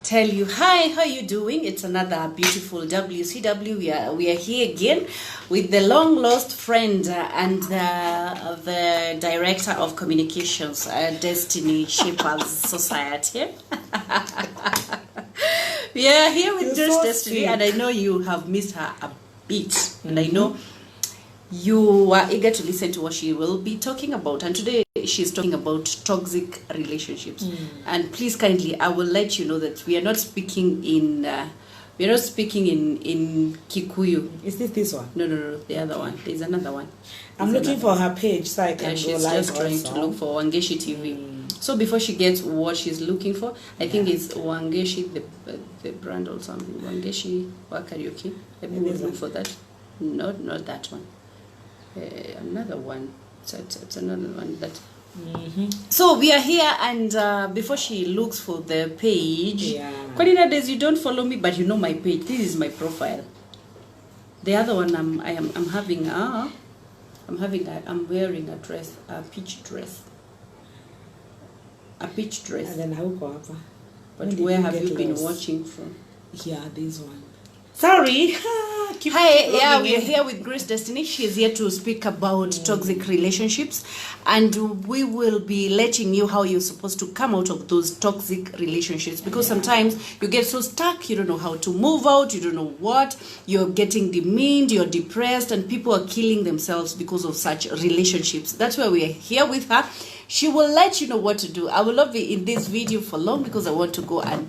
tell you, hi, how you doing? It's another beautiful WCW. We are here again with the long lost friend and the director of communications, Destiny Shapers Society. We are here with Destiny, and I know you have missed her a bit, and I know you are eager to listen to what she will be talking about. And today she's talking about toxic relationships. And please kindly, I will let you know that we are not speaking in Kikuyu. Is this one? No, the other one. There's another one. I'm looking for her page so I can go she's live. Just trying to look for Wangeci TV. So before she gets what she's looking for, I think it's Wangeci, the brand or something. Wangeci karaoke. Let me look for that. Not that one. Another one. It's another one that. So we are here, and before she looks for the page, Kwanina days you don't follow me, but you know my page. This is my profile. The other one I'm wearing a dress, a peach dress. And then how go? But where have you been watching from? Yeah, this one. Sorry. Hi, we are here with Grace Destiny. She is here to speak about toxic relationships, and we will be letting you how you're supposed to come out of those toxic relationships, because sometimes you get so stuck, you don't know how to move out, you don't know what, you're getting demeaned, you're depressed, and people are killing themselves because of such relationships. That's why we are here with her. She will let you know what to do. I will not be in this video for long because I want to go and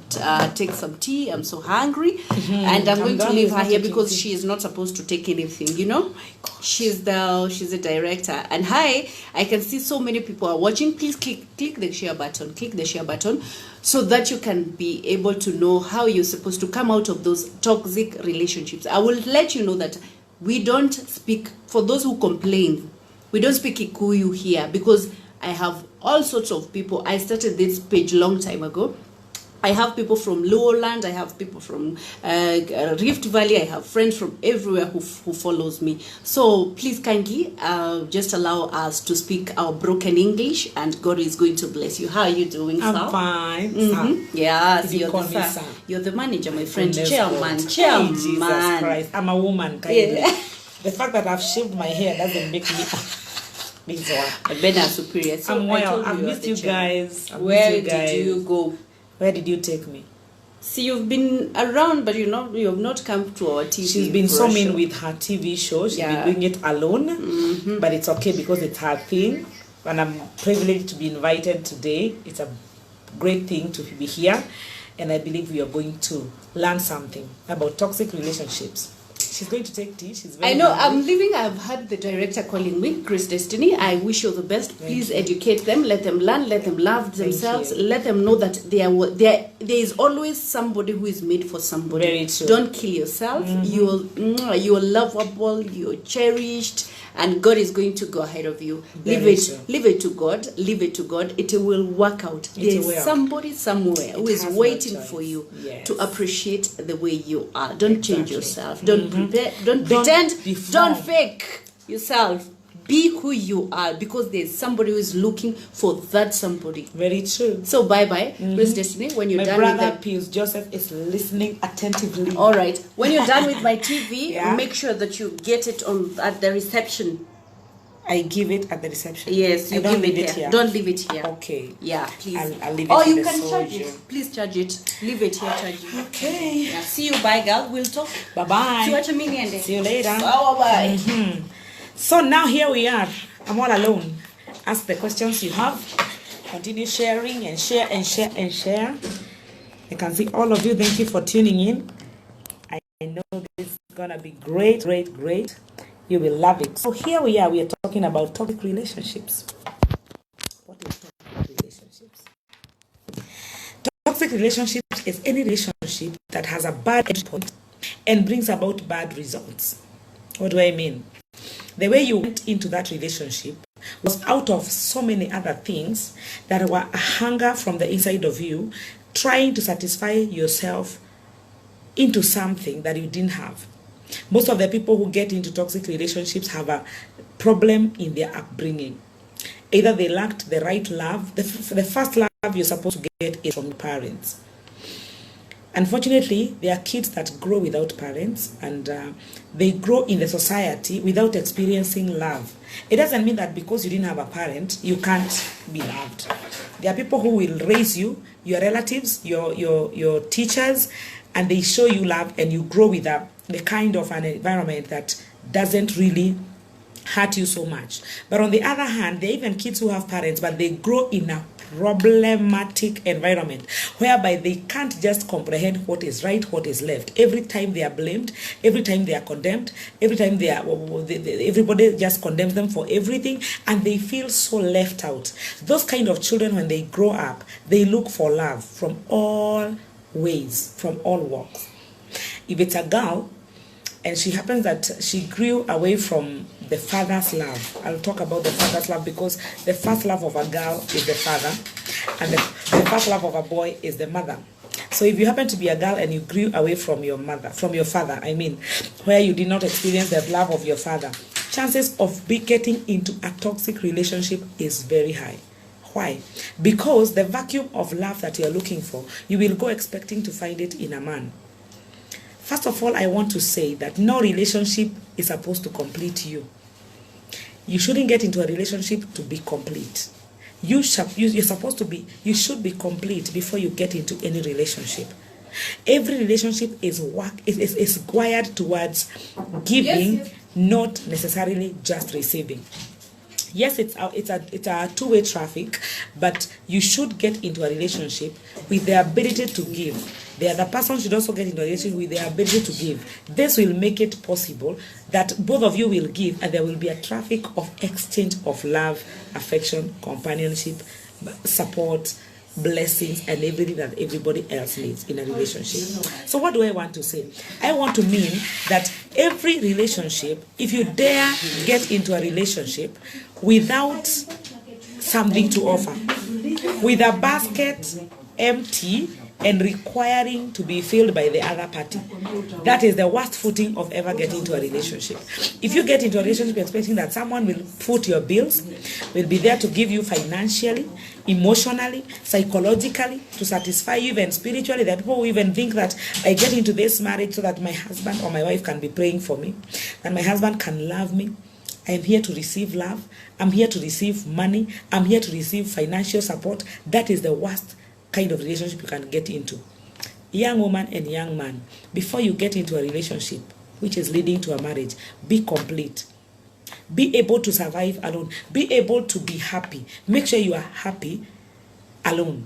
take some tea. I'm so hungry. And I'm going to leave her here because she is not supposed to take anything, you know. She's a director. And hi, I can see so many people are watching. Please click the share button. Click the share button so that you can be able to know how you're supposed to come out of those toxic relationships. I will let you know that we don't speak, for those who complain, we don't speak Kikuyu here because I have all sorts of people. I started this page long time ago. I have people from Lowland. I have people from Rift Valley. I have friends from everywhere who follows me. So please kindly just allow us to speak our broken English, and God is going to bless you. How are you doing, I'm sir? fine. Yes, you're the manager, my friend. Chairman. Jesus Christ. I'm a woman, kindly. The fact that I've shaved my hair doesn't make me... Better superior. So I'm well. I missed you guys. Where did you go? Where did you take me? See, you've been around, but you have not come to our TV. She's been so mean with her TV show. She's been doing it alone, but it's okay because it's her thing. And I'm privileged to be invited today. It's a great thing to be here, and I believe we are going to learn something about toxic relationships. She's going to take tea. She's very hungry. I'm leaving. I've had the director calling me, Grace Destiny. I wish you the best. Please educate them. Let them learn. Let them love themselves. Let them know that there is always somebody who is made for somebody. Very true. Don't kill yourself. You're lovable. You're cherished. And God is going to go ahead of you. Leave it to God. Leave it to God. It will work out. There is somebody somewhere who is waiting for you to appreciate the way you are. Don't change yourself. Don't pretend. Don't fake yourself. Be who you are, because there's somebody who is looking for that somebody. Very true. So bye-bye, Grace Destiny. When you're done with my brother Pius Joseph is listening attentively. All right. When you're done with my TV, make sure that you get it at the reception. I give it at the reception. Yes, you don't give leave it here. Don't leave it here. Okay. Yeah, please. I'll leave it. Or you can charge it. Please charge it. Leave it here, charge it. Okay. Yeah. See you. Bye, girl. We'll talk. Bye-bye. See you later. Bye. So now here we are. I'm all alone. Ask the questions you have. Continue sharing and share and share and share. I can see all of you. Thank you for tuning in. I know this is going to be great, great, great. You will love it. So here we are. We are talking about toxic relationships. What is toxic relationships? Toxic relationships is any relationship that has a bad endpoint and brings about bad results. What do I mean? The way you went into that relationship was out of so many other things that were a hunger from the inside of you, trying to satisfy yourself into something that you didn't have. Most of the people who get into toxic relationships have a problem in their upbringing. Either they lacked the right love. The first love you're supposed to get is from your parents. Unfortunately, there are kids that grow without parents, and they grow in the society without experiencing love. It doesn't mean that because you didn't have a parent, you can't be loved. There are people who will raise you, your relatives, your teachers, and they show you love, and you grow with the kind of an environment that doesn't really hurt you so much. But on the other hand, there are even kids who have parents, but they grow in a problematic environment whereby they can't just comprehend what is right, what is left. Every time they are blamed, every time they are condemned, every time everybody just condemns them for everything, and they feel so left out. Those kind of children, when they grow up, they look for love from all ways, from all walks. If it's a girl and she happens that she grew away from the father's love, I'll talk about the father's love, because the first love of a girl is the father, and the first love of a boy is the mother. So if you happen to be a girl and you grew away from your father, where you did not experience the love of your father, chances of getting into a toxic relationship is very high. Why? Because the vacuum of love that you are looking for, you will go expecting to find it in a man. First of all, I want to say that no relationship is supposed to complete you. You shouldn't get into a relationship to be complete. You should be complete before you get into any relationship. Every relationship is wired towards giving, yes. Not necessarily just receiving. Yes, it's a two-way traffic, but you should get into a relationship with the ability to give. The other person should also get into a relationship with the ability to give. This will make it possible that both of you will give, and there will be a traffic of exchange of love, affection, companionship, support, blessings, and everything that everybody else needs in a relationship. So what do I want to say? I want to mean that every relationship, if you dare get into a relationship without something to offer, with a basket empty and requiring to be filled by the other party, that is the worst footing of ever getting into a relationship. If you get into a relationship expecting that someone will foot your bills, will be there to give you financially, emotionally, psychologically, to satisfy you, even spiritually, that people will even think that I get into this marriage so that my husband or my wife can be praying for me, that my husband can love me. I am here to receive love. I'm here to receive money. I'm here to receive financial support. That is the worst kind of relationship you can get into. Young woman and young man, before you get into a relationship which is leading to a marriage, be complete. Be able to survive alone. Be able to be happy. Make sure you are happy alone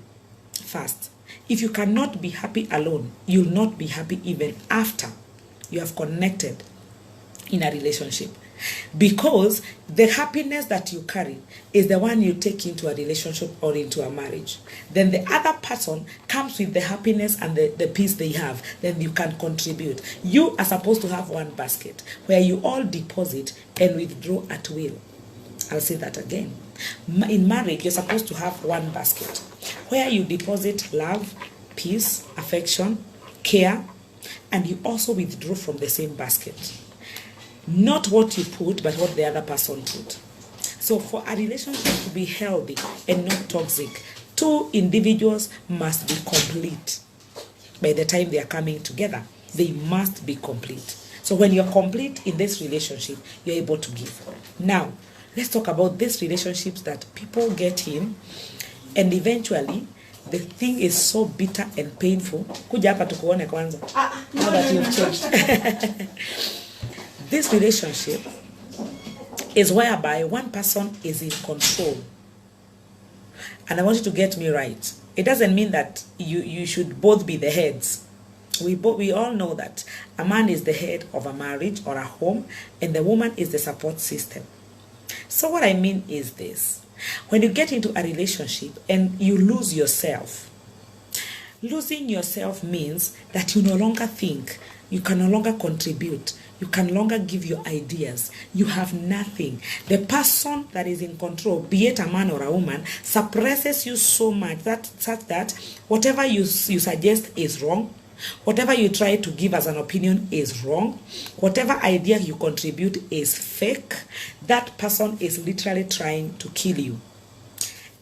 first. If you cannot be happy alone, you'll not be happy even after you have connected in a relationship. Because the happiness that you carry is the one you take into a relationship or into a marriage. Then the other person comes with the happiness and the peace they have. Then you can contribute. You are supposed to have one basket where you all deposit and withdraw at will. I'll say that again. In marriage, you're supposed to have one basket where you deposit love, peace, affection, care, and you also withdraw from the same basket. Not what you put, but what the other person put. So for a relationship to be healthy and not toxic, two individuals must be complete. By the time they are coming together, they must be complete. So when you're complete in this relationship, you're able to give. Now, let's talk about these relationships that people get in, and eventually the thing is so bitter and painful. Kuja hapa tukuone kwanza. Now that you've changed. This relationship is whereby one person is in control. And I want you to get me right. It doesn't mean that you should both be the heads. We all know that a man is the head of a marriage or a home, and the woman is the support system. So what I mean is this. When you get into a relationship and you lose yourself, losing yourself means that you no longer think, you can no longer contribute, you can no longer give your ideas, you have nothing. The person that is in control, be it a man or a woman, suppresses you so much that whatever you suggest is wrong, whatever you try to give as an opinion is wrong, whatever idea you contribute is fake. That person is literally trying to kill you.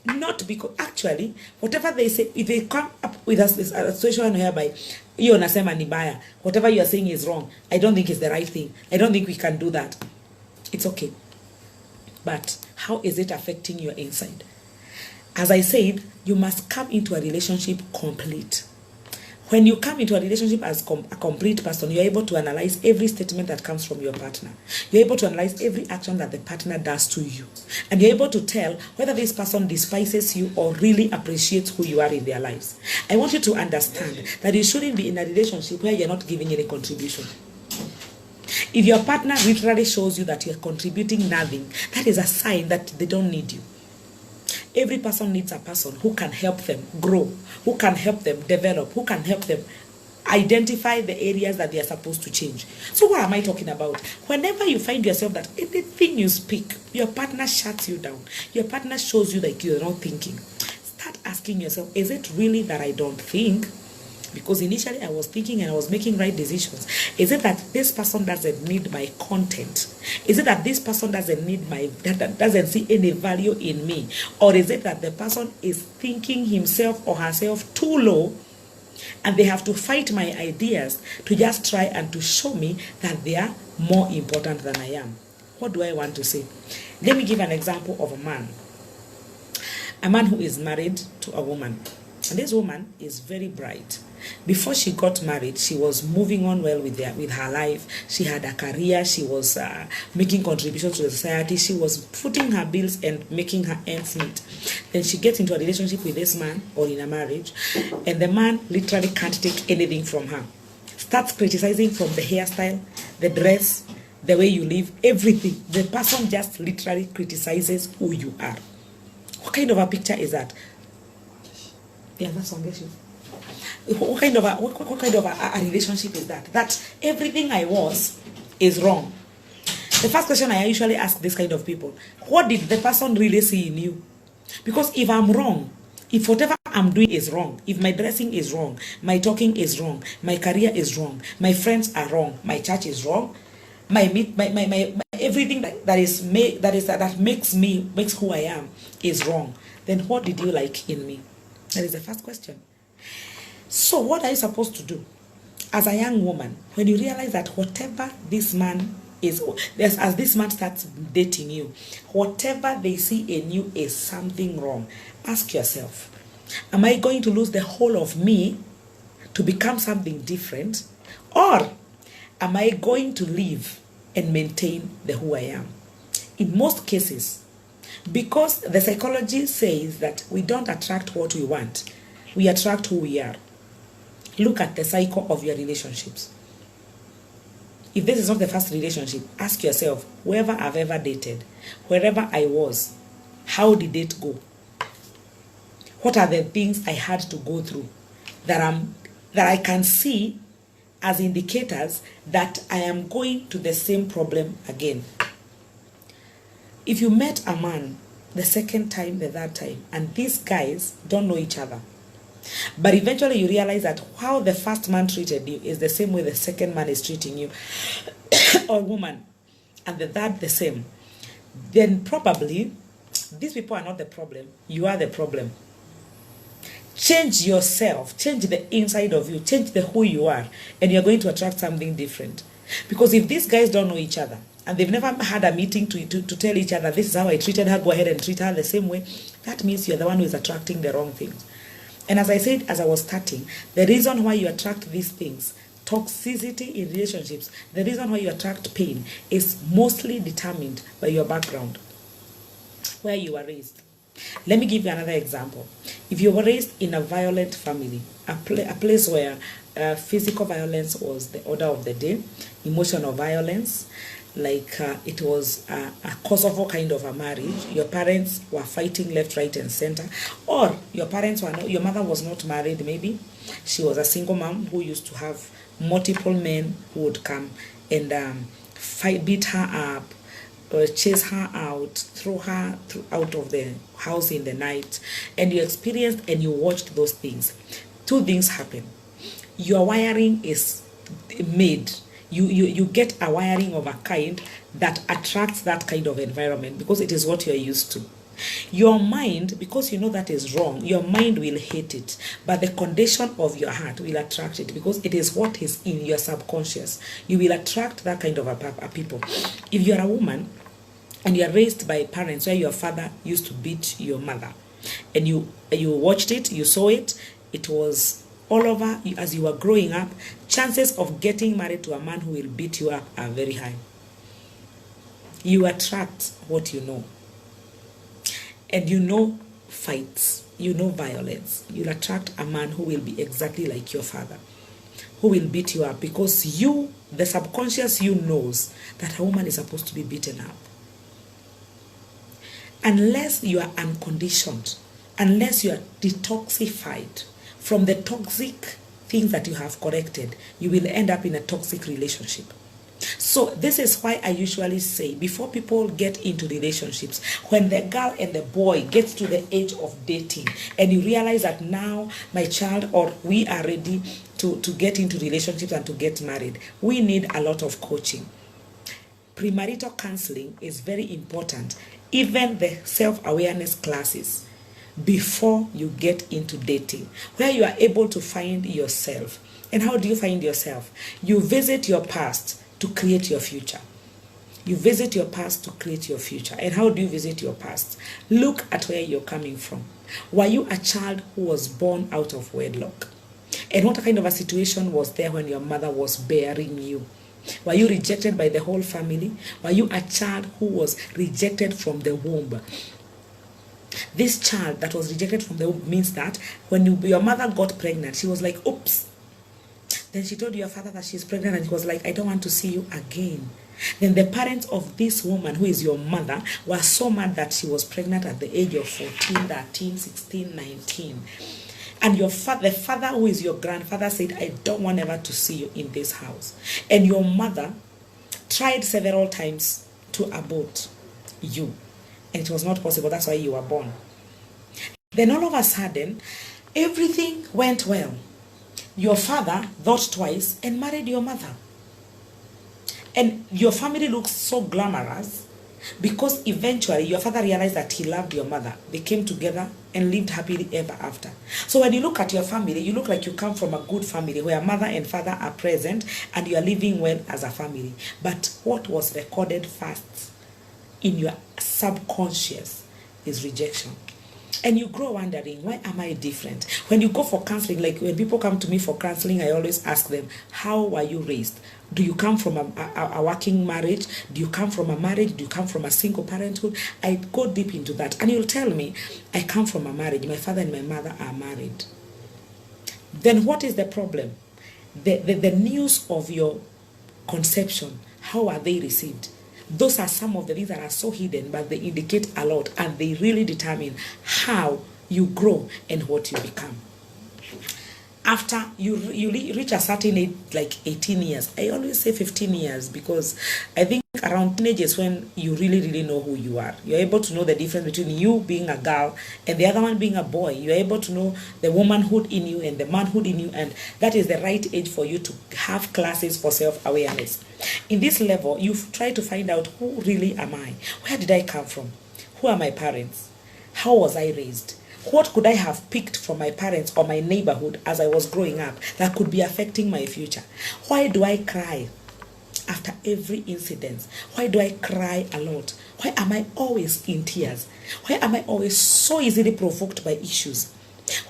Not because, actually, whatever they say, if they come up with a situation whereby hiyo unasema ni baya. Whatever you are saying is wrong. I don't think it's the right thing. I don't think we can do that. It's okay. But how is it affecting your inside? As I said, you must come into a relationship complete. When you come into a relationship as a complete person, you're able to analyze every statement that comes from your partner. You're able to analyze every action that the partner does to you. And you're able to tell whether this person despises you or really appreciates who you are in their lives. I want you to understand that you shouldn't be in a relationship where you're not giving any contribution. If your partner literally shows you that you're contributing nothing, that is a sign that they don't need you. Every person needs a person who can help them grow, who can help them develop, who can help them identify the areas that they are supposed to change. So what am I talking about? Whenever you find yourself that anything you speak, your partner shuts you down, your partner shows you that you're not thinking, start asking yourself, is it really that I don't think? Because initially I was thinking and I was making right decisions. Is it that this person doesn't need my content? Is it that this person doesn't need doesn't see any value in me? Or is it that the person is thinking himself or herself too low and they have to fight my ideas to just try and to show me that they are more important than I am? What do I want to say? Let me give an example of a man. A man who is married to a woman. And this woman is very bright. Before she got married, she was moving on well with her life. She had a career. She was making contributions to the society. She was footing her bills and making her ends meet. Then she gets into a relationship with this man or in a marriage, and the man literally can't take anything from her. Starts criticizing from the hairstyle, the dress, the way you live, everything. The person just literally criticizes who you are. What kind of a picture is that? Yeah, that's Wangeci. What kind of a relationship is that? That everything I was is wrong. The first question I usually ask this kind of people, what did the person really see in you? Because if I'm wrong, if whatever I'm doing is wrong, if my dressing is wrong, my talking is wrong, my career is wrong, my friends are wrong, my church is wrong, my everything that makes who I am is wrong, then what did you like in me? That is the first question. So what are you supposed to do as a young woman when you realize that whatever this man is, as this man starts dating you, whatever they see in you is something wrong? Ask yourself, am I going to lose the whole of me to become something different, or am I going to live and maintain the who I am? In most cases, because the psychology says that we don't attract what we want, we attract who we are. Look at the cycle of your relationships. If this is not the first relationship, ask yourself, whoever I've ever dated, wherever I was, how did it go? What are the things I had to go through that I can see as indicators that I am going to the same problem again? If you met a man the second time, the third time, and these guys don't know each other, but eventually you realize that how the first man treated you is the same way the second man is treating you, or woman, and the third the same, then probably these people are not the problem, you are the problem. Change yourself, change the inside of you, change the who you are, and you're going to attract something different. Because if these guys don't know each other, and they've never had a meeting to tell each other, this is how I treated her, go ahead and treat her the same way, that means you're the one who is attracting the wrong things. And as I said, as I was starting, the reason why you attract these things, toxicity in relationships, the reason why you attract pain is mostly determined by your background, where you were raised. Let me give you another example. If you were raised in a violent family, a place where physical violence was the order of the day, emotional violence, like it was a Kosovo kind of a marriage. Your parents were fighting left, right, and center, or your parents were not, your mother was not married. Maybe she was a single mom who used to have multiple men who would come and beat her up, or chase her out, throw her out of the house in the night, and you experienced and you watched those things. Two things happen. Your wiring is made. You get a wiring of a kind that attracts that kind of environment because it is what you're used to. Your mind, because you know that is wrong, your mind will hate it, but the condition of your heart will attract it, because it is what is in your subconscious. You will attract that kind of a people. If you are a woman and you are raised by parents where your father used to beat your mother, and you watched it, you saw it, it was all over as you were growing up, chances of getting married to a man who will beat you up are very high. You attract what you know. And you know fights, you know violence. You'll attract a man who will be exactly like your father, who will beat you up, because you, the subconscious you knows that a woman is supposed to be beaten up. Unless you are unconditioned, unless you are detoxified from the toxic things that you have corrected, you will end up in a toxic relationship. So this is why I usually say, before people get into relationships, when the girl and the boy gets to the age of dating and you realize that now my child or we are ready to get into relationships and to get married, we need a lot of coaching. Premarital counseling is very important, even the self-awareness classes before you get into dating, where you are able to find yourself. And how do you find yourself? You visit your past to create your future. You visit your past to create your future. And how do you visit your past? Look at where you're coming from. Were you a child who was born out of wedlock? And what kind of a situation was there when your mother was bearing you? Were you rejected by the whole family? Were you a child who was rejected from the womb? This child that was rejected from the womb means that when your mother got pregnant, she was like, oops. Then she told your father that she's pregnant, and he was like, I don't want to see you again. Then the parents of this woman, who is your mother, were so mad that she was pregnant at the age of 14, 13, 16, 19. And the father, who is your grandfather, said, I don't want ever to see you in this house. And your mother tried several times to abort you. And it was not possible. That's why you were born. Then all of a sudden, everything went well. Your father thought twice and married your mother. And your family looks so glamorous because eventually your father realized that he loved your mother. They came together and lived happily ever after. So when you look at your family, you look like you come from a good family where mother and father are present and you are living well as a family. But what was recorded first in your subconscious is rejection. And you grow wondering, why am I different? When you go for counseling, like when people come to me for counseling, I always ask them, how were you raised? Do you come from a working marriage? Do you come from a marriage? Do you come from a single parenthood? I go deep into that. And you'll tell me, I come from a marriage. My father and my mother are married. Then what is the problem? The news of your conception, how are they received? Those are some of the things that are so hidden, but they indicate a lot, and they really determine how you grow and what you become. After you reach a certain age, like 18 years, I always say 15 years, because I think around teenage is when you really know who you are. You're able to know the difference between you being a girl and the other one being a boy. You're able to know the womanhood in you and the manhood in you, and that is the right age for you to have classes for self-awareness. In this level, you try to find out, who really am I? Where did I come from? Who are my parents? How was I raised? What could I have picked from my parents or my neighborhood as I was growing up that could be affecting my future? Why do I cry after every incident? Why do I cry a lot? Why am I always in tears? Why am I always so easily provoked by issues?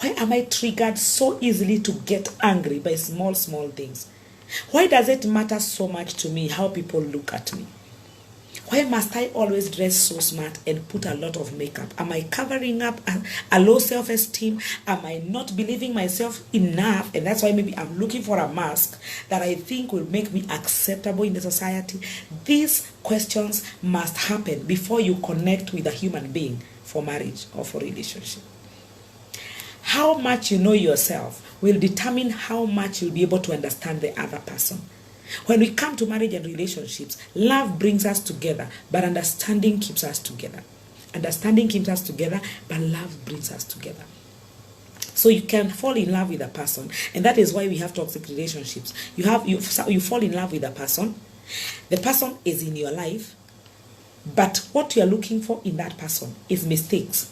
Why am I triggered so easily to get angry by small things? Why does it matter so much to me how people look at me? Why must I always dress so smart and put a lot of makeup? Am I covering up a low self-esteem? Am I not believing myself enough? And that's why maybe I'm looking for a mask that I think will make me acceptable in the society. These questions must happen before you connect with a human being for marriage or for relationship. How much you know yourself will determine how much you'll be able to understand the other person. When we come to marriage and relationships, love brings us together, but understanding keeps us together. Understanding keeps us together, but love brings us together. So you can fall in love with a person, and that is why we have toxic relationships. You fall in love with a person. The person is in your life. But what you are looking for in that person is mistakes.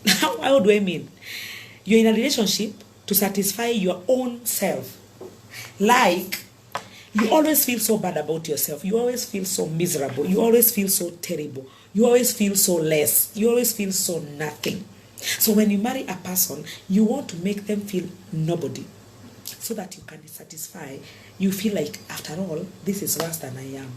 How do I mean? You're in a relationship to satisfy your own self. Like, you always feel so bad about yourself. You always feel so miserable. You always feel so terrible. You always feel so less. You always feel so nothing. So when you marry a person, you want to make them feel nobody, so that you can satisfy. You feel like, after all, this is worse than I am.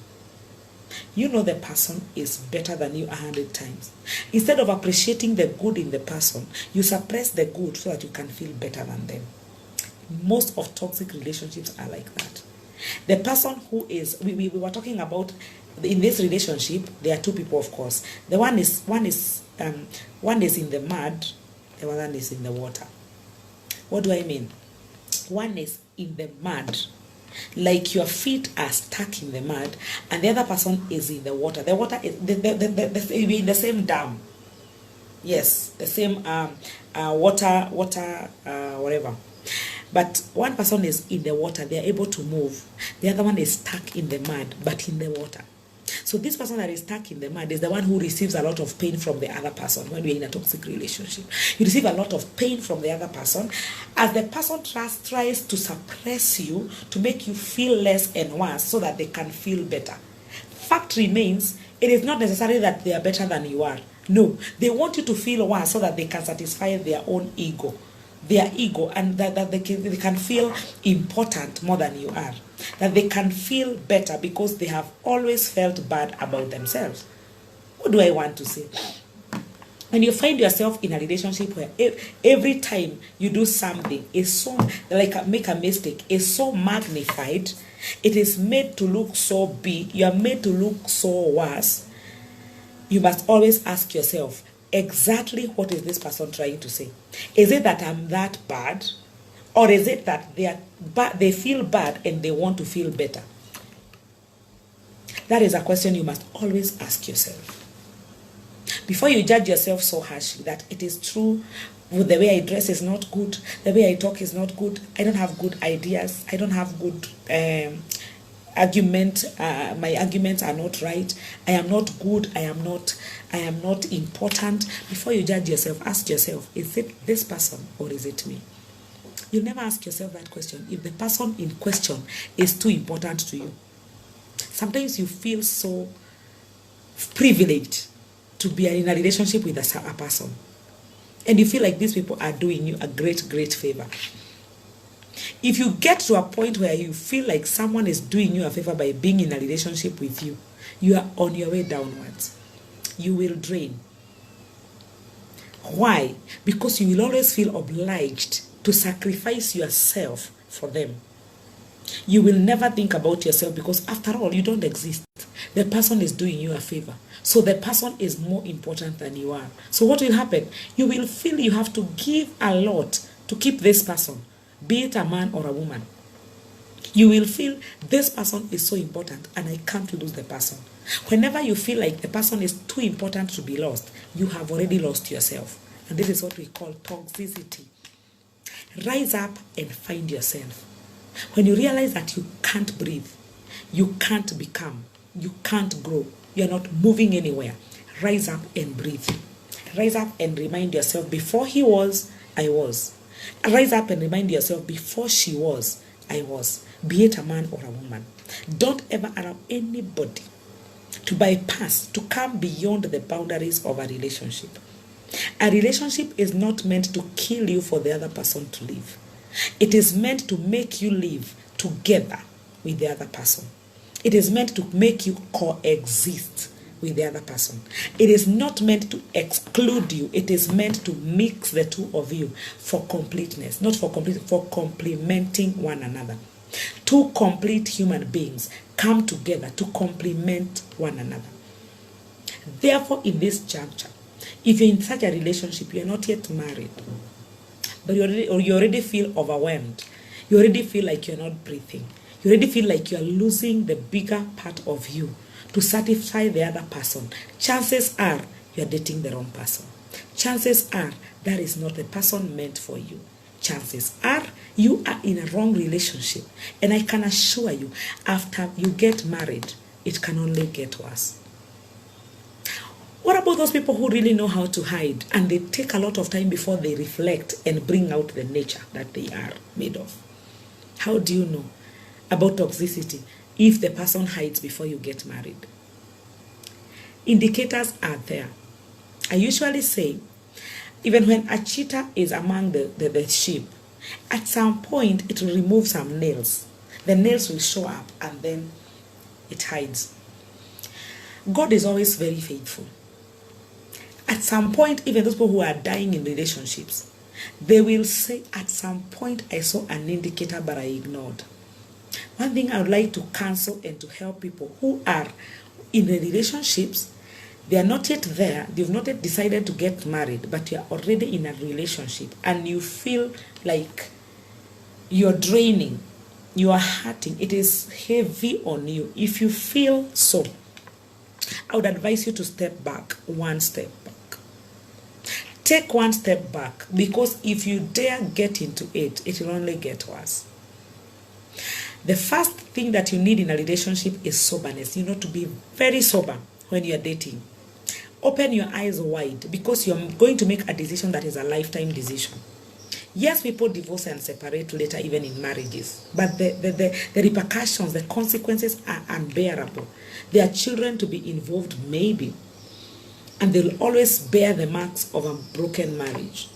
You know the person is better than you 100 times. Instead of appreciating the good in the person, you suppress the good so that you can feel better than them. Most of toxic relationships are like that. The person who is, we were talking about, in this relationship, there are two people, of course. The one is in the mud, the other one is in the water. What do I mean? One is in the mud, like your feet are stuck in the mud, and the other person is in the water. The water is in the same dam. Yes, the same water, whatever. But one person is in the water, they are able to move. The other one is stuck in the mud, but in the water. So this person that is stuck in the mud is the one who receives a lot of pain from the other person. When you're in a toxic relationship, you receive a lot of pain from the other person, as the person tries to suppress you, to make you feel less and worse so that they can feel better. Fact remains, it is not necessary that they are better than you are. No, they want you to feel worse so that they can satisfy their own ego. And that they can feel important more than you are. That they can feel better because they have always felt bad about themselves. What do I want to say? When you find yourself in a relationship where every time you do something is so, like make a mistake, is so magnified, it is made to look so big, you are made to look so worse, you must always ask yourself, exactly what is this person trying to say? Is it that I'm that bad? Or is it that they feel bad and they want to feel better? That is a question you must always ask yourself. Before you judge yourself so harshly that it is true, the way I dress is not good, the way I talk is not good, I don't have good ideas, I don't have good argument, my arguments are not right, I am not good, I am not important. Before you judge yourself, ask yourself, is it this person or is it me? You never ask yourself that question if the person in question is too important to you. Sometimes you feel so privileged to be in a relationship with a person, and you feel like these people are doing you a great favor. If you get to a point where you feel like someone is doing you a favor by being in a relationship with you, you are on your way downwards. You will drain. Why? Because you will always feel obliged to sacrifice yourself for them. You will never think about yourself because, after all, you don't exist. The person is doing you a favor. So the person is more important than you are. So what will happen? You will feel you have to give a lot to keep this person, be it a man or a woman. You will feel this person is so important and I can't lose the person. Whenever you feel like the person is too important to be lost, you have already lost yourself. And this is what we call toxicity. Rise up and find yourself. When you realize that you can't breathe, you can't become, you can't grow, you're not moving anywhere, rise up and breathe. Rise up and remind yourself, before he was, I was. Rise up and remind yourself, before she was, I was. Be it a man or a woman. Don't ever allow anybody to bypass, to come beyond the boundaries of a relationship. A relationship is not meant to kill you for the other person to live. It is meant to make you live together with the other person. It is meant to make you coexist with the other person. It is not meant to exclude you. It is meant to mix the two of you for completeness, not for complete, for complementing one another. Two complete human beings come together to complement one another. Therefore, in this juncture, if you're in such a relationship, you're not yet married, but you already feel overwhelmed, you already feel like you're not breathing, you already feel like you're losing the bigger part of you to satisfy the other person, chances are you're dating the wrong person. Chances are that is not the person meant for you. Chances are you are in a wrong relationship. And I can assure you, after you get married, it can only get worse. What about those people who really know how to hide and they take a lot of time before they reflect and bring out the nature that they are made of? How do you know about toxicity if the person hides before you get married? Indicators are there. I usually say, even when a cheetah is among the sheep, at some point it will remove some nails. The nails will show up and then it hides. God is always very faithful. At some point, even those people who are dying in relationships, they will say, at some point I saw an indicator but I ignored. One thing I would like to counsel and to help people who are in the relationships, they are not yet there, they've not yet decided to get married, but you are already in a relationship and you feel like you're draining, you are hurting, it is heavy on you. If you feel so, I would advise you to step back, one step back. Take one step back, because if you dare get into it, it will only get worse. The first thing that you need in a relationship is soberness. You know, to be very sober when you are dating. Open your eyes wide, because you're going to make a decision that is a lifetime decision. Yes, people divorce and separate later, even in marriages, but the repercussions, the consequences are unbearable. There are children to be involved, maybe, and they'll always bear the marks of a broken marriage.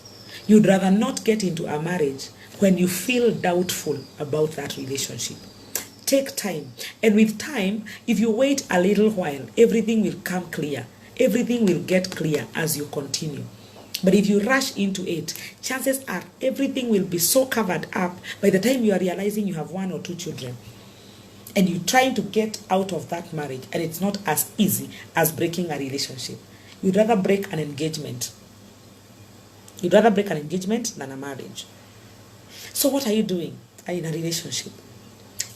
You'd rather not get into a marriage when you feel doubtful about that relationship. Take time, and with time, if you wait a little while, everything will come clear. Everything will get clear as you continue. But if you rush into it, chances are everything will be so covered up by the time you are realizing you have 1 or 2 children. And you're trying to get out of that marriage, and it's not as easy as breaking a relationship. You'd rather break an engagement. You'd rather break an engagement than a marriage. So what are you doing? Are you in a relationship?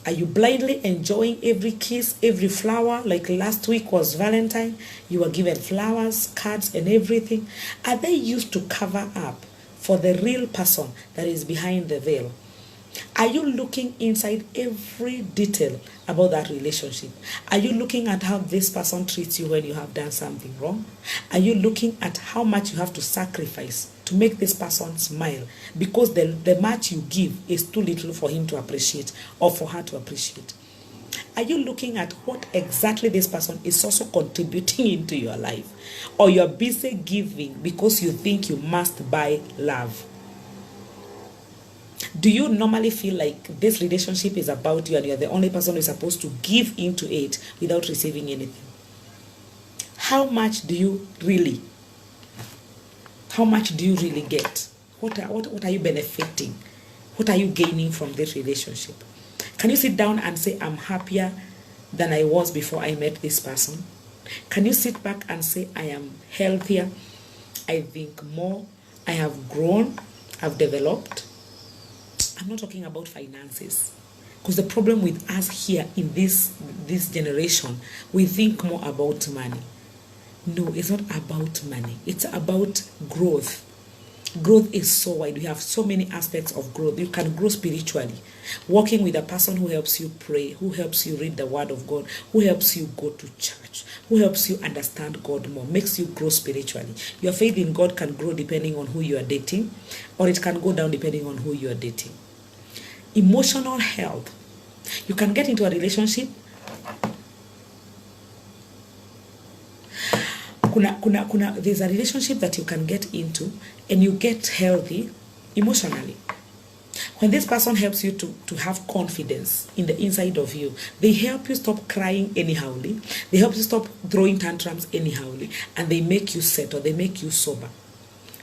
Are you blindly enjoying every kiss, every flower? Like last week was Valentine. You were given flowers, cards, and everything. Are they used to cover up for the real person that is behind the veil? Are you looking inside every detail about that relationship? Are you looking at how this person treats you when you have done something wrong? Are you looking at how much you have to sacrifice to make this person smile, because the much you give is too little for him to appreciate or for her to appreciate? Are you looking at what exactly this person is also contributing into your life? Or you're busy giving because you think you must buy love? Do you normally feel like this relationship is about you and you're the only person who is supposed to give into it without receiving anything? How much do you really get? What are you benefiting? What are you gaining from this relationship? Can you sit down and say, I'm happier than I was before I met this person? Can you sit back and say, I am healthier, I think more, I have grown, I've developed? I'm not talking about finances, because the problem with us here in this generation, we think more about money. No, it's not about money. It's about growth. Growth is so wide. We have so many aspects of growth. You can grow spiritually. Working with a person who helps you pray, who helps you read the word of God, who helps you go to church, who helps you understand God more, makes you grow spiritually. Your faith in God can grow depending on who you are dating, or it can go down depending on who you are dating. Emotional health. You can get into a relationship. There's a relationship that you can get into and you get healthy emotionally. When this person helps you to have confidence in the inside of you, they help you stop crying anyhowly, they help you stop throwing tantrums anyhowly, and they make you settle, they make you sober.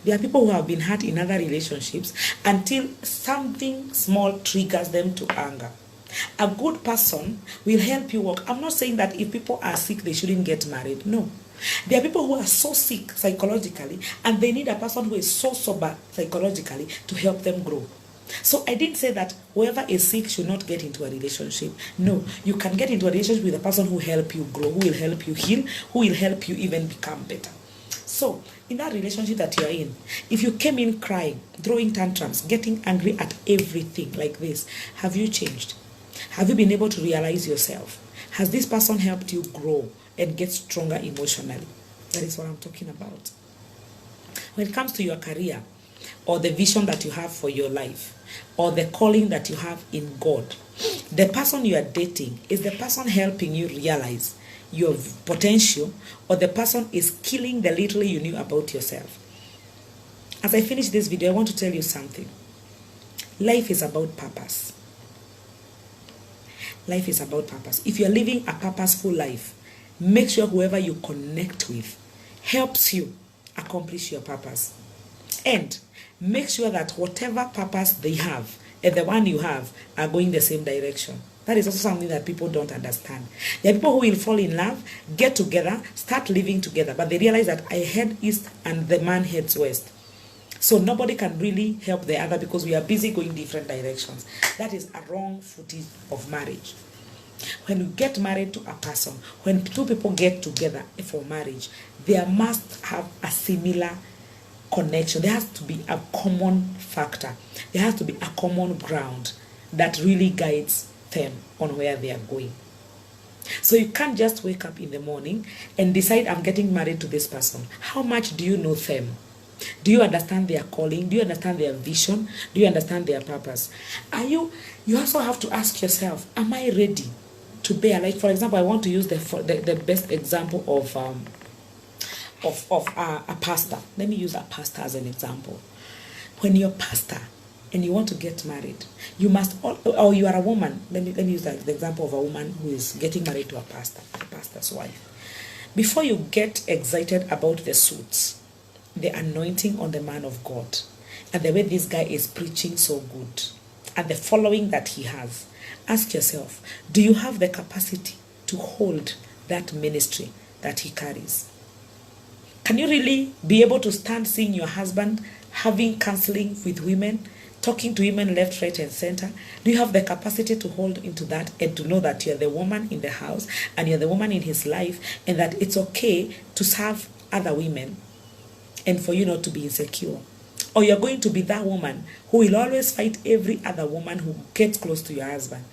There are people who have been hurt in other relationships until something small triggers them to anger. A good person will help you walk. I'm not saying that if people are sick, they shouldn't get married. No. There are people who are so sick psychologically, and they need a person who is so sober psychologically to help them grow. So I didn't say that whoever is sick should not get into a relationship. No, you can get into a relationship with a person who will help you grow, who will help you heal, who will help you even become better. So, in that relationship that you're in, if you came in crying, throwing tantrums, getting angry at everything like this, have you changed? Have you been able to realize yourself? Has this person helped you grow and get stronger emotionally? That is what I'm talking about. When it comes to your career, or the vision that you have for your life, or the calling that you have in God, the person you are dating, is the person helping you realize your potential, or the person is killing the little you knew about yourself? As I finish this video, I want to tell you something. Life is about purpose. Life is about purpose. If you're living a purposeful life, make sure whoever you connect with helps you accomplish your purpose. And make sure that whatever purpose they have and the one you have are going the same direction. That is also something that people don't understand. There are people who will fall in love, get together, start living together, but they realize that I head east and the man heads west. So nobody can really help the other because we are busy going different directions. That is a wrong footing of marriage. When you get married to a person, when two people get together for marriage, they must have a similar connection. There has to be a common factor. There has to be a common ground that really guides them on where they are going. So you can't just wake up in the morning and decide, I'm getting married to this person. How much do you know them? Do you understand their calling? Do you understand their vision? Do you understand their purpose? You also have to ask yourself, am I ready to bear? Like, for example, I want to use the best example of a pastor. Let me use a pastor as an example. When you're a pastor and you want to get married, you must, or you are a woman. Let me use the example of a woman who is getting married to a pastor's wife. Before you get excited about the suits, the anointing on the man of God, and the way this guy is preaching so good, and the following that he has, ask yourself, do you have the capacity to hold that ministry that he carries? Can you really be able to stand seeing your husband having counseling with women, talking to women left, right, and center? Do you have the capacity to hold into that and to know that you're the woman in the house and you're the woman in his life, and that it's okay to serve other women and for you not to be insecure? Or you're going to be that woman who will always fight every other woman who gets close to your husband?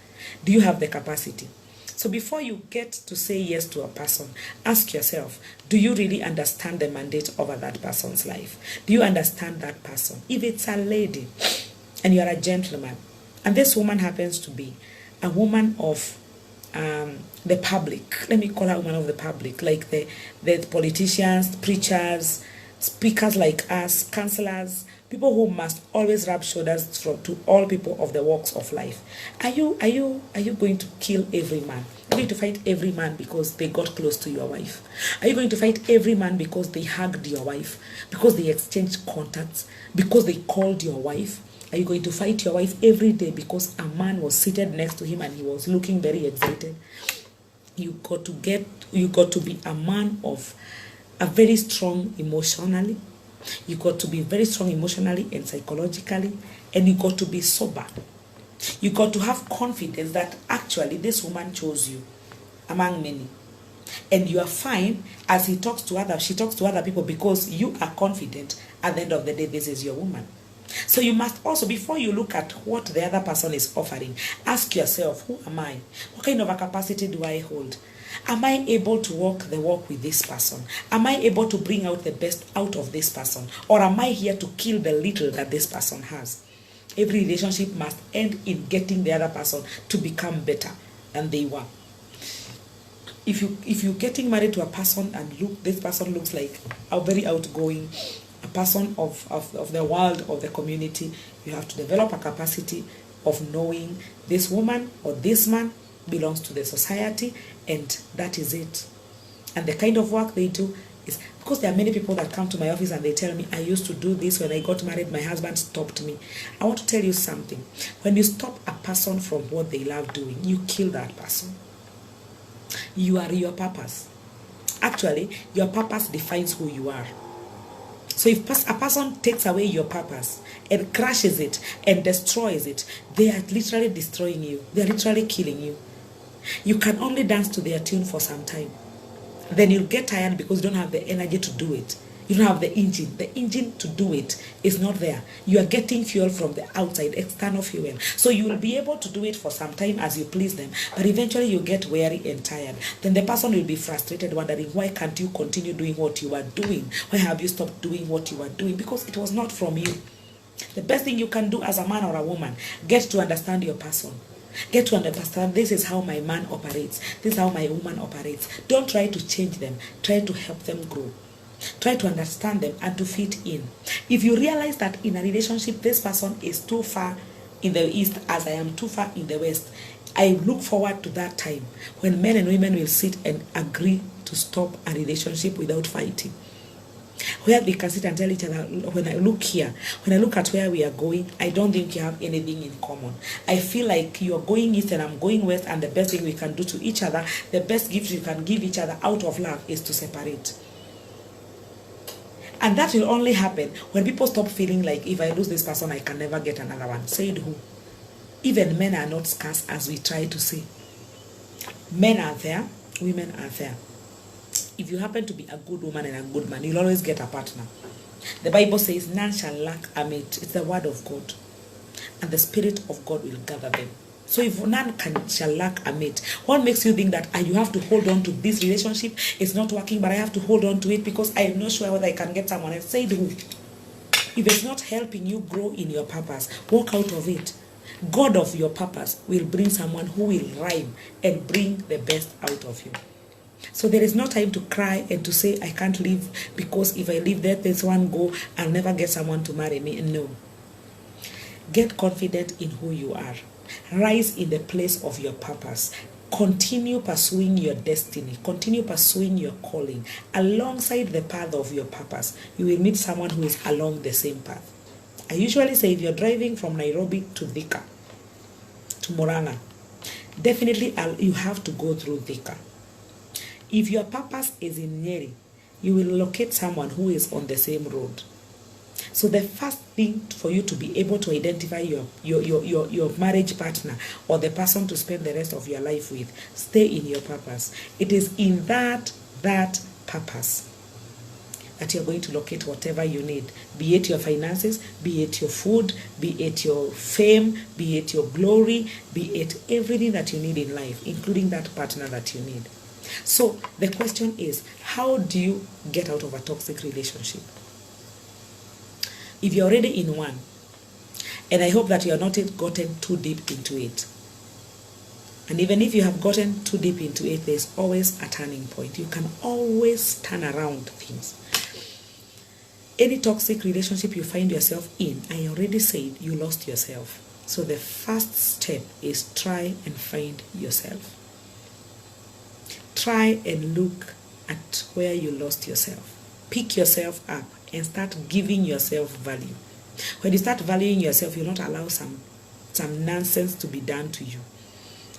Do you have the capacity? So before you get to say yes to a person, ask yourself, do you really understand the mandate over that person's life? Do you understand that person? If it's a lady and you are a gentleman, and this woman happens to be a woman of the public, let me call her woman of the public, like the politicians, preachers, speakers like us, counselors, people who must always rub shoulders to all people of the walks of life. Are you going to kill every man? Are you going to fight every man because they got close to your wife? Are you going to fight every man because they hugged your wife, because they exchanged contacts, because they called your wife? Are you going to fight your wife every day because a man was seated next to him and he was looking very excited? You got to be a man of a very strong emotionally. You got to be very strong emotionally and psychologically, and you got to be sober. You got to have confidence that actually this woman chose you among many, and you are fine as she talks to other people, because you are confident at the end of the day this is your woman. So you must also, before you look at what the other person is offering, ask yourself, who am I? What kind of a capacity do I hold? Am I able to walk the walk with this person? Am I able to bring out the best out of this person? Or am I here to kill the little that this person has? Every relationship must end in getting the other person to become better than they were. If you're getting married to a person and this person looks like a very outgoing, a person of the world, of the community, you have to develop a capacity of knowing this woman or this man belongs to the society, and that is it. And the kind of work they do is, because there are many people that come to my office and they tell me, I used to do this when I got married, my husband stopped me. I want to tell you something. When you stop a person from what they love doing, you kill that person. You are your purpose. Actually, your purpose defines who you are. So if a person takes away your purpose and crashes it and destroys it, they are literally destroying you. They are literally killing you. You can only dance to their tune for some time. Then you'll get tired because you don't have the energy to do it. You don't have the engine. The engine to do it is not there. You are getting fuel from the outside, external fuel. So you will be able to do it for some time as you please them, but eventually you get weary and tired. Then the person will be frustrated, wondering, why can't you continue doing what you are doing? Why have you stopped doing what you are doing? Because it was not from you. The best thing you can do as a man or a woman, get to understand your person. Get to understand, this is how my man operates. This is how my woman operates. Don't try to change them. Try to help them grow. Try to understand them and to fit in. If you realize that in a relationship, this person is too far in the east as I am too far in the west, I look forward to that time when men and women will sit and agree to stop a relationship without fighting. Where they can sit and tell each other, when I look here, when I look at where we are going, I don't think you have anything in common. I feel like you are going east and I'm going west, and the best thing we can do to each other, the best gift you can give each other out of love is to separate. And that will only happen when people stop feeling like, if I lose this person, I can never get another one. Said who? Even men are not scarce as we try to say. Men are there, women are there. If you happen to be a good woman and a good man, you'll always get a partner. The Bible says, none shall lack a mate. It's the word of God. And the Spirit of God will gather them. So if none shall lack a mate, what makes you think that you have to hold on to this relationship? It's not working, but I have to hold on to it because I am not sure whether I can get someone else. Say who? If it's not helping you grow in your purpose, walk out of it. God of your purpose will bring someone who will rhyme and bring the best out of you. So there is no time to cry and to say, I can't live because if I leave there, there's one go, I'll never get someone to marry me. No. Get confident in who you are. Rise in the place of your purpose. Continue pursuing your destiny. Continue pursuing your calling. Alongside the path of your purpose, you will meet someone who is along the same path. I usually say if you're driving from Nairobi to Thika, to Murang'a, definitely you have to go through Thika. If your purpose is in Nyeri, you will locate someone who is on the same road. So the first thing for you to be able to identify your marriage partner or the person to spend the rest of your life with, stay in your purpose. It is in that purpose that you're going to locate whatever you need, be it your finances, be it your food, be it your fame, be it your glory, be it everything that you need in life, including that partner that you need. So the question is, how do you get out of a toxic relationship? If you're already in one, and I hope that you have not gotten too deep into it, and even if you have gotten too deep into it, there's always a turning point. You can always turn around things. Any toxic relationship you find yourself in, I already said you lost yourself. So the first step is try and find yourself. Try and look at where you lost yourself. Pick yourself up and start giving yourself value. When you start valuing yourself, you'll not allow some nonsense to be done to you.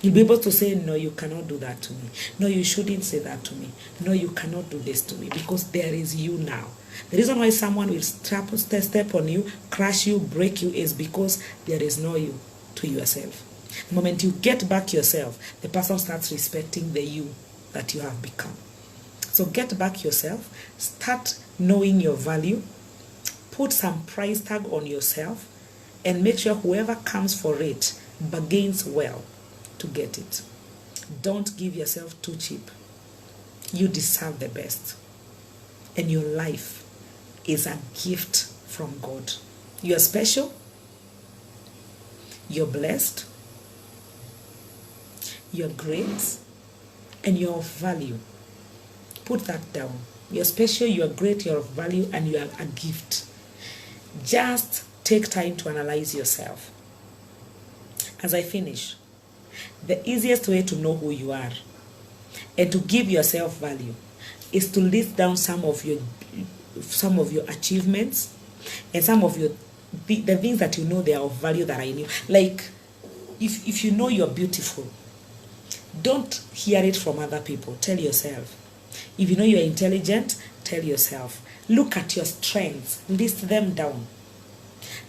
You'll be able to say, no, you cannot do that to me. No, you shouldn't say that to me. No, you cannot do this to me, because there is you now. The reason why someone will step on you, crush you, break you is because there is no you to yourself. The moment you get back yourself, the person starts respecting the you that you have become. So get back yourself, start knowing your value, put some price tag on yourself, and make sure whoever comes for it bargains well to get it. Don't give yourself too cheap. You deserve the best. And your life is a gift from God. You're special. You're blessed. You're great. And you're of value. Put that down. You're special, you're great, you're of value, and you are a gift. Just take time to analyze yourself. As I finish, the easiest way to know who you are and to give yourself value is to list down some of your achievements and some of the things that you know they are of value that I knew. Like, if you know you're beautiful, don't hear it from other people. Tell yourself. If you know you're intelligent, tell yourself. Look at your strengths. List them down.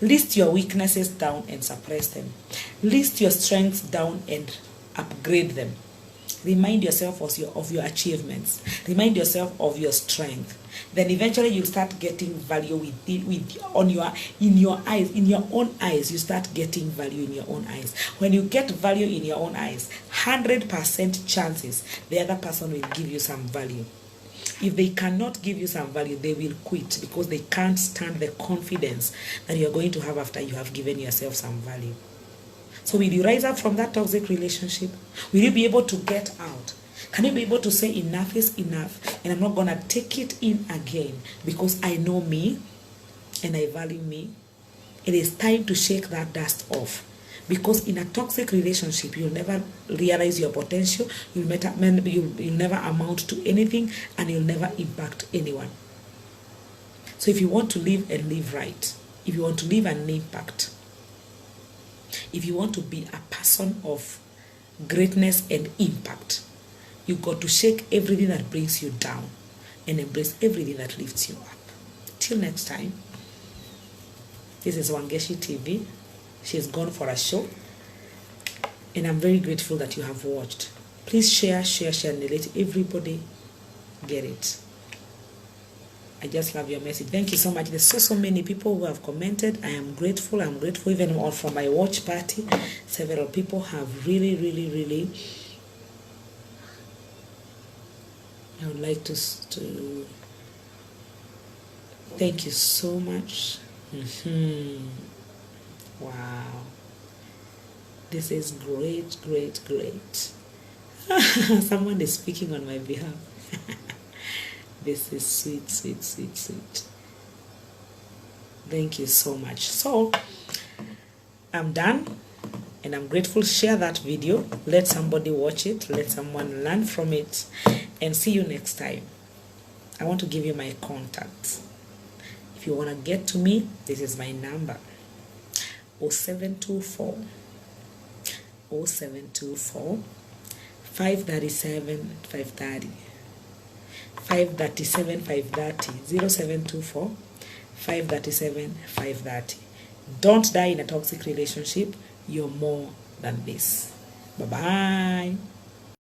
List your weaknesses down and suppress them. List your strengths down and upgrade them. Remind yourself of your achievements. Remind yourself of your strength. then eventually you start getting value in your eyes, in your own eyes. You start getting value in your own eyes. When you get value in your own eyes, 100% chances the other person will give you some value. If they cannot give you some value, they will quit because they can't stand the confidence that you're going to have after you have given yourself some value. So will you rise up from that toxic relationship? Will you be able to get out? Can you be able to say enough is enough and I'm not going to take it in again because I know me and I value me? It is time to shake that dust off. Because in a toxic relationship, you'll never realize your potential, you'll never amount to anything, and you'll never impact anyone. So if you want to live and live right, if you want to leave an impact, if you want to be a person of greatness and impact, you've got to shake everything that brings you down and embrace everything that lifts you up. Till next time, this is Wangeci TV. She's gone for a show, and I'm very grateful that you have watched. Please share, and let everybody get it. I just love your message. Thank you so much. There's so many people who have commented. I am grateful. I'm grateful even all from my watch party. Several people have really I would like to thank you so much. Wow, this is great. Someone is speaking on my behalf. This is sweet. Thank you so much. So I'm done and I'm grateful. Share that video, let somebody watch it, let someone learn from it, and see you next time. I want to give you my contacts. If you want to get to me, this is my number: 0724 537 530 537 530 0724 537 530. Don't die in a toxic relationship. You're more than this. Bye-bye.